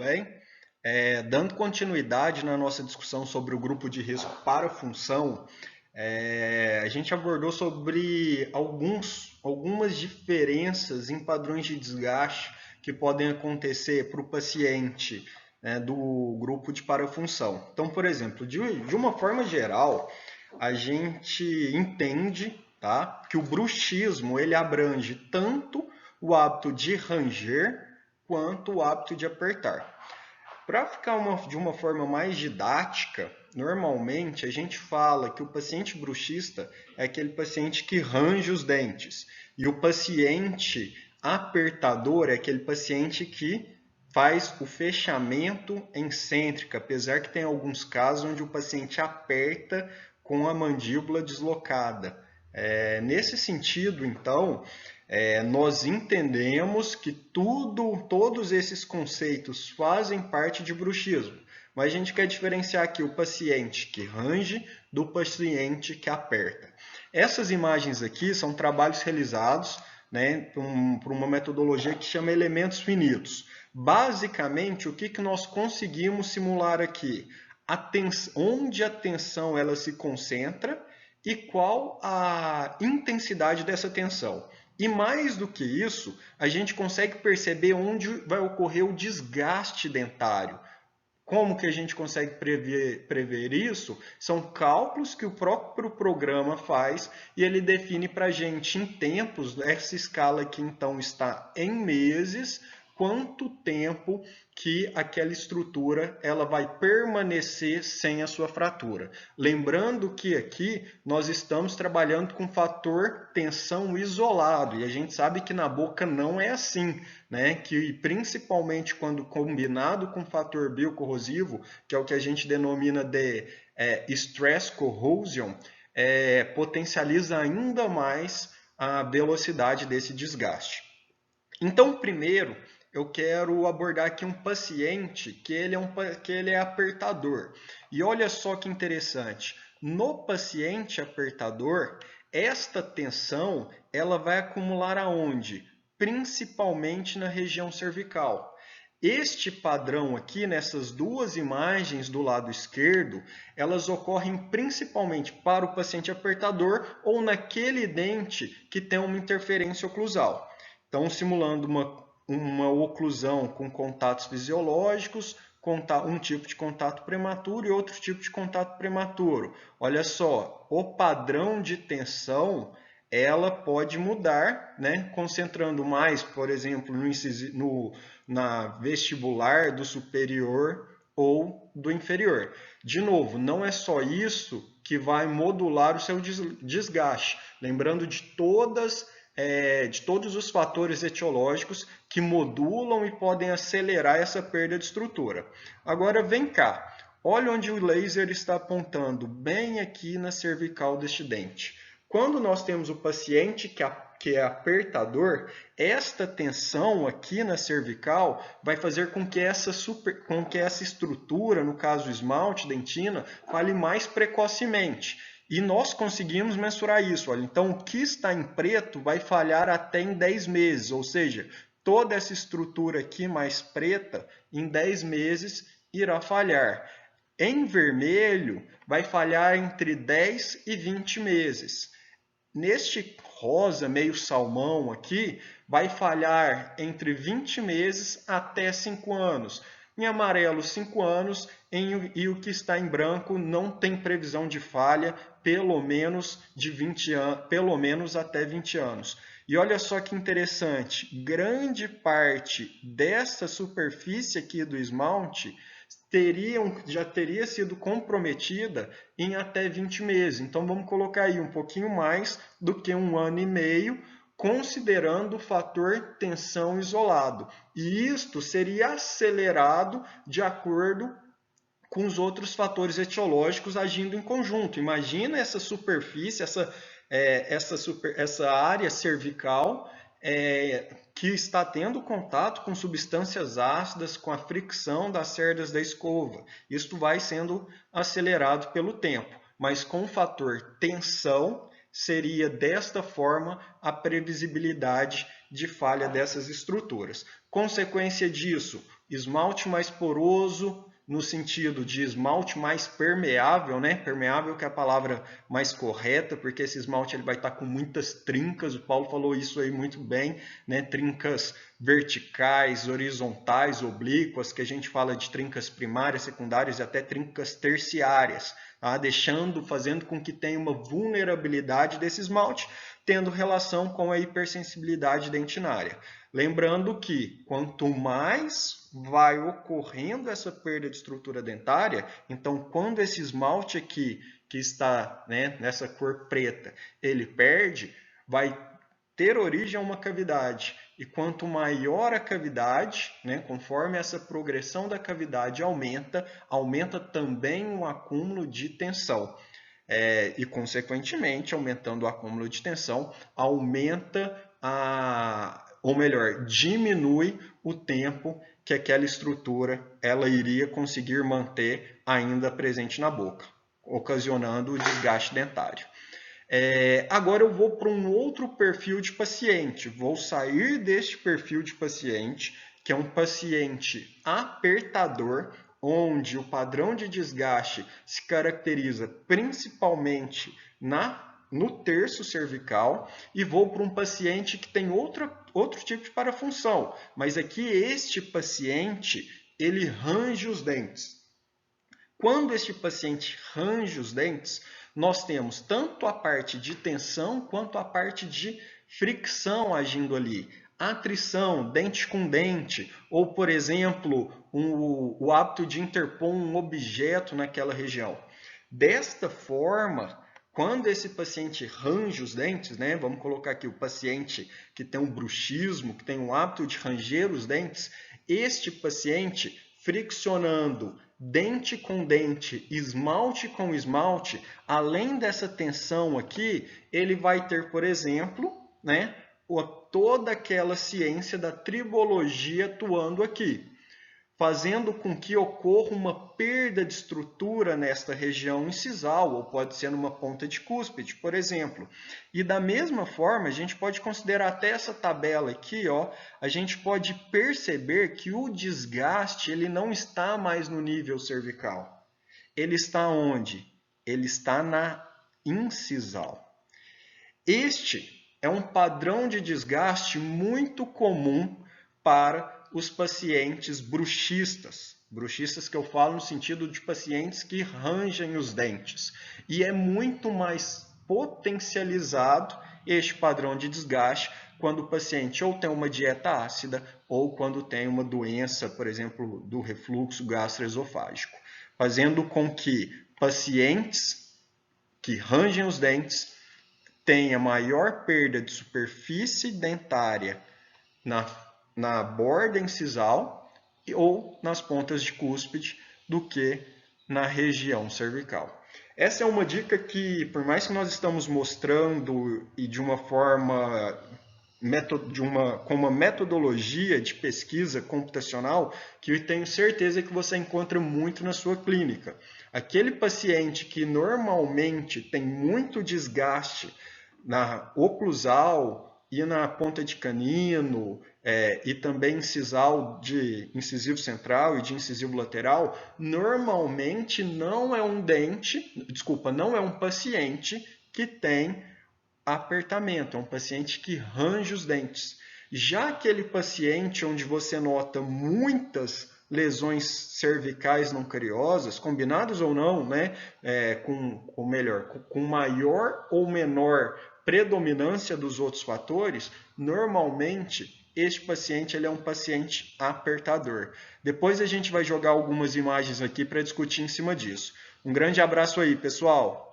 bem? Dando continuidade na nossa discussão sobre o grupo de risco para a função, a gente abordou sobre algumas diferenças em padrões de desgaste que podem acontecer para o paciente, né, do grupo de parafunção. Então, por exemplo, de uma forma geral, a gente entende, tá, que o bruxismo ele abrange tanto o hábito de ranger quanto o hábito de apertar. Para ficar de uma forma mais didática, normalmente a gente fala que o paciente bruxista é aquele paciente que range os dentes e o paciente apertador é aquele paciente que faz o fechamento excêntrico, apesar que tem alguns casos onde o paciente aperta com a mandíbula deslocada. Nesse sentido, então, nós entendemos que todos esses conceitos fazem parte de bruxismo, mas a gente quer diferenciar aqui o paciente que range do paciente que aperta. Essas imagens aqui são trabalhos realizados, né, por uma metodologia que chama elementos finitos. Basicamente, o que nós conseguimos simular aqui? Onde a tensão ela se concentra e qual a intensidade dessa tensão. E mais do que isso, a gente consegue perceber onde vai ocorrer o desgaste dentário. Como que a gente consegue prever isso? São cálculos que o próprio programa faz e ele define para a gente em tempos, essa escala aqui então está em meses, quanto tempo que aquela estrutura ela vai permanecer sem a sua fratura. Lembrando que aqui nós estamos trabalhando com fator tensão isolado e a gente sabe que na boca não é assim, né? Que principalmente quando combinado com fator biocorrosivo, que é o que a gente denomina de stress corrosion, potencializa ainda mais a velocidade desse desgaste. Então, primeiro, eu quero abordar aqui um paciente que ele é apertador. E olha só que interessante. No paciente apertador, esta tensão ela vai acumular aonde? Principalmente na região cervical. Este padrão aqui, nessas duas imagens do lado esquerdo, elas ocorrem principalmente para o paciente apertador ou naquele dente que tem uma interferência oclusal. Então, simulando uma oclusão com contatos fisiológicos, um tipo de contato prematuro e outro tipo de contato prematuro. Olha só, o padrão de tensão ela pode mudar, né? Concentrando mais, por exemplo, na vestibular do superior ou do inferior. De novo, não é só isso que vai modular o seu desgaste. Lembrando de todos os fatores etiológicos que modulam e podem acelerar essa perda de estrutura. Agora vem cá, olha onde o laser está apontando, bem aqui na cervical deste dente. Quando nós temos o paciente que é apertador, esta tensão aqui na cervical vai fazer com que essa estrutura, no caso o esmalte, dentina, fale mais precocemente. E nós conseguimos mensurar isso. Olha, então, o que está em preto vai falhar até em 10 meses, ou seja, toda essa estrutura aqui mais preta, em 10 meses, irá falhar. Em vermelho, vai falhar entre 10 e 20 meses. Neste rosa, meio salmão aqui, vai falhar entre 20 meses até 5 anos. Em amarelo, 5 anos, e o que está em branco não tem previsão de falha, pelo menos até 20 anos. E olha só que interessante, grande parte dessa superfície aqui do esmalte já teria sido comprometida em até 20 meses. Então vamos colocar aí um pouquinho mais do que 1 ano e meio, considerando o fator tensão isolado. E isto seria acelerado de acordo com os outros fatores etiológicos agindo em conjunto. Imagina essa superfície, essa área cervical que está tendo contato com substâncias ácidas, com a fricção das cerdas da escova. Isto vai sendo acelerado pelo tempo, mas com o fator tensão, seria desta forma a previsibilidade de falha dessas estruturas. Consequência disso, esmalte mais poroso, no sentido de esmalte mais permeável, né? Permeável que é a palavra mais correta, porque esse esmalte ele vai estar com muitas trincas, o Paulo falou isso aí muito bem, né? Trincas verticais, horizontais, oblíquas, que a gente fala de trincas primárias, secundárias e até trincas terciárias, tá? Fazendo com que tenha uma vulnerabilidade desse esmalte, tendo relação com a hipersensibilidade dentinária. Lembrando que quanto mais vai ocorrendo essa perda de estrutura dentária, então quando esse esmalte aqui, que está, né, nessa cor preta, ele perde, vai ter origem a uma cavidade. E quanto maior a cavidade, né, conforme essa progressão da cavidade aumenta, aumenta também o acúmulo de tensão. E, consequentemente, aumentando o acúmulo de tensão, diminui o tempo que aquela estrutura ela iria conseguir manter ainda presente na boca, ocasionando o desgaste dentário. Agora eu vou para um outro perfil de paciente. Vou sair deste perfil de paciente, que é um paciente apertador, onde o padrão de desgaste se caracteriza principalmente no terço cervical, e vou para um paciente que tem outro tipo de parafunção, mas aqui este paciente ele range os dentes. Quando este paciente range os dentes, nós temos tanto a parte de tensão quanto a parte de fricção agindo ali. Atrição, dente com dente, ou, por exemplo, o hábito de interpor um objeto naquela região. Desta forma, quando esse paciente range os dentes, né, vamos colocar aqui o paciente que tem um bruxismo, que tem o hábito de ranger os dentes, este paciente friccionando dente com dente, esmalte com esmalte, além dessa tensão aqui, ele vai ter, por exemplo, né, toda aquela ciência da tribologia atuando aqui, fazendo com que ocorra uma perda de estrutura nesta região incisal, ou pode ser numa ponta de cúspide, por exemplo. E da mesma forma, a gente pode considerar até essa tabela aqui, ó, a gente pode perceber que o desgaste ele não está mais no nível cervical. Ele está onde? Ele está na incisal. Este é um padrão de desgaste muito comum para os pacientes bruxistas. Bruxistas que eu falo no sentido de pacientes que rangem os dentes. E é muito mais potencializado este padrão de desgaste quando o paciente ou tem uma dieta ácida ou quando tem uma doença, por exemplo, do refluxo gastroesofágico, fazendo com que pacientes que rangem os dentes tenham maior perda de superfície dentária na borda incisal ou nas pontas de cúspide do que na região cervical. Essa é uma dica que, por mais que nós estamos mostrando e de uma forma, com uma metodologia de pesquisa computacional, que eu tenho certeza que você encontra muito na sua clínica. Aquele paciente que normalmente tem muito desgaste na oclusal e na ponta de canino, e também incisal de incisivo central e de incisivo lateral, normalmente não é um paciente que tem apertamento, é um paciente que range os dentes. Já aquele paciente onde você nota muitas lesões cervicais não cariosas, combinadas ou não, né, com maior ou menor predominância dos outros fatores, normalmente este paciente ele é um paciente apertador. Depois a gente vai jogar algumas imagens aqui para discutir em cima disso. Um grande abraço aí, pessoal!